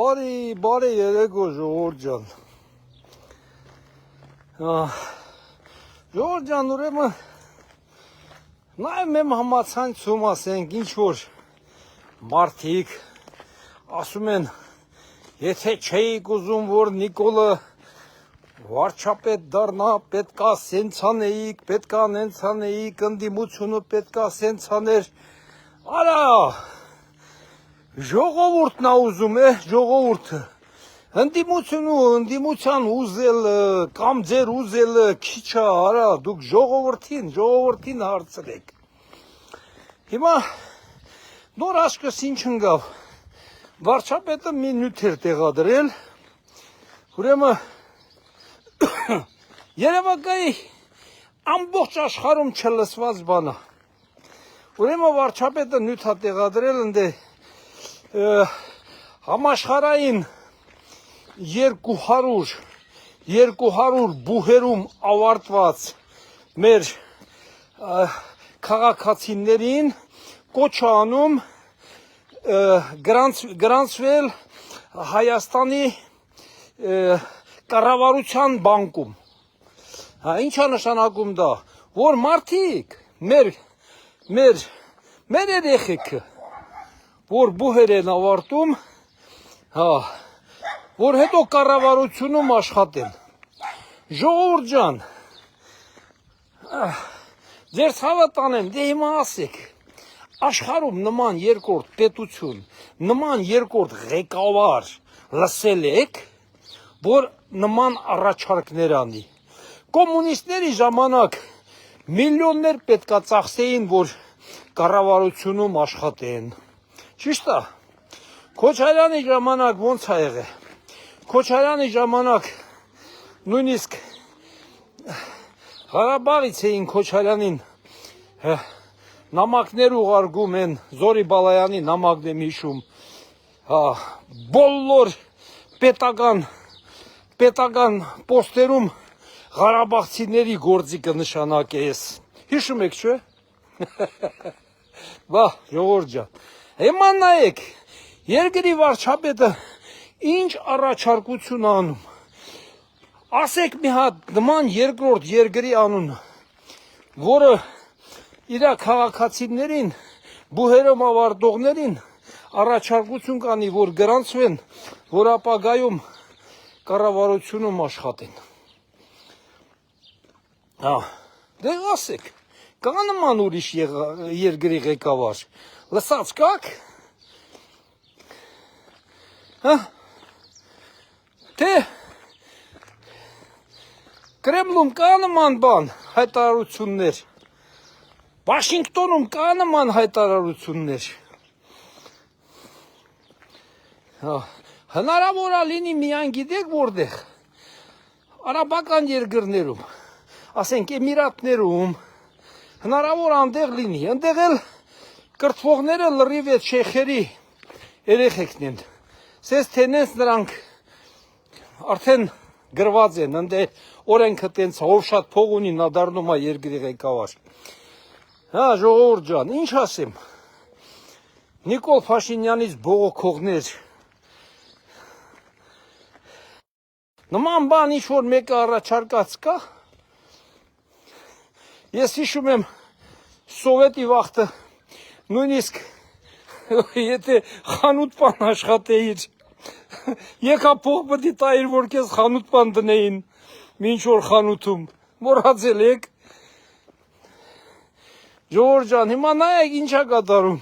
բարի երեկո ժողովուրդ ջան։ Ժողովուրդ ջան, ուրեմն նայում եմ համացանցում, ասենք, ինչ որ մարդիկ ասում են, եթե չէիք ուզում, որ Նիկոլը վարչապետ դառնա, պետքա սենց անեիք, պետքա նենց անեիք, ընդդիմությունը պետքա սենց աներ, արա, ժողովուրդն ա ուզում է, ժողովուրդը, ընդդիմության ուզելը, կամ ձեր ուզելը քիչ ա, արա, դուք ժողովրդին հարցրեք։ Հիմա նոր աչքս ինչ ընկավ, վարչապետը մի նյութ էր տեղադրել, ուրեմն Երևակայի ամբողջ աշխարհում չլսված բան է։ Ուրեմն վարչապետը նյութ է տեղադրել ընդ համաշխարհային 200 բուհերում ավարտված մեր քաղաքացիներին կոչ է անում գրանցվել Հայաստանի կառավարության բանկում։ Ինչ է նշանակում դա, որ մարդիկ մեր երեխեքը, որ բուհեր են ավարտում, որ հետո կառավարությունում աշխատեն։ Ժողովուրդ ջան, ձեր ցավը տանեմ, դե հիմա ասեք, աշխարհում նման երկրորդ պետություն, նման երկրորդ ղեկավար լսել եք, որ նման առաջարկներ անի։ Կոմունիստների ժամանակ միլիոններ պետքա ծախսեին, որ կառավարությունում աշխատեն։ Ճիշտ է։ Քոչարյանի ժամանակ ոնց ա եղել։ Քոչարյանի ժամանակ նույնիսկ Ղարաբաղից էին Քոչարյանին նամակներ ուղարկում են, Զորի Բալայանի նամակն եմ հիշում, բոլոր պետական պոստերում Ղարաբաղցիների գործիքը նշանակես։ Հիշում եք, չէ՞։ Բա, ժողովուրդ ջան, հիմա նայեք, երկրի վարչապետը ինչ առաջարկություն անում։ Ասեք մի հատ նման երկրորդ երկրի անունը, որը իր քաղաքացիներին, բուհերում ավարտողներին առաջարկություն կանի, որ գրանցվեն, որ ապագայում կառավարությունում աշխատեն։ Դե ասեք, կա նման ուրիշ երկրի ղեկավար, լսած կաք։ Թե Կրեմլում կա նման բան, հայտարարություններ, Վաշինգտոնում կա նման հայտարարություններ։ Հնարավոր է լինի միայն գիտեք որտեղ, արաբական երկրներում, ասենք Էմիրատներում, հնարավոր այնտեղ լինի, այնտեղ էլ կրթվողները լրիվ այդ շեյխերի երեխեքն են, սենց թենենց նրանք արդեն գրված են, այնտեղ օրենքը տենց ով շատ փող ունի, նա դառնում է երկրի ղեկավար։ Ժողովուրդ ջան, ինչ ասեմ, Նիկոլ Փաշինյանից բողոքողներ, նման բան ինչ որ մեկը առաջարկած կա։ Ես հիշում եմ սովետի վաղտը, նույնիսկ եթե խանութ պան աշխատեիր, եկա փող պետք տայիր, որ քեզ խանութ պան դնեին, ինչ որ խանութում, մոռացել եք։ Ժողովուրդ ջան, հիմա նայեք ինչ է կատարում։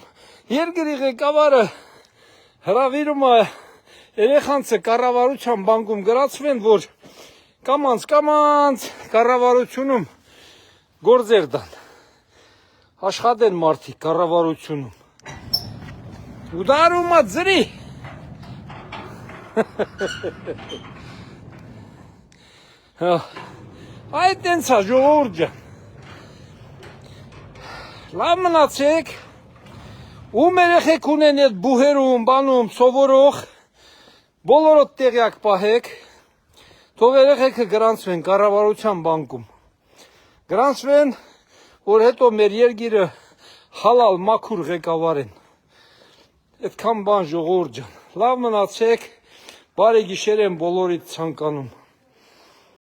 Երկրի ղեկավարը հրավիրում է երեխանցը կառավարության բանկում գրանցվեն, որ կամանց կառավարությունում գործեր տան, աշխատեն մարդիկ կառավարությունում։ Ու դարում է ձրի։ Այդ տենց է, ժողովուրդ ջան։ Լավ մնացեք, ում երեխեք ունեն այդ բուհերում, բանում, սովորող, բոլորոդ տեղյակ պահեք, թող երեխեքը գրանցվեն կառավարության բանկում։ Գրանցվեն, որ հետո մեր երկիրը հալալ մաքուր ղեկավարեն։ Այդքան բան ժողովուրդ ջան, լավ մնացեք, Բարի գիշեր եմ բոլորիդ ցանկանում։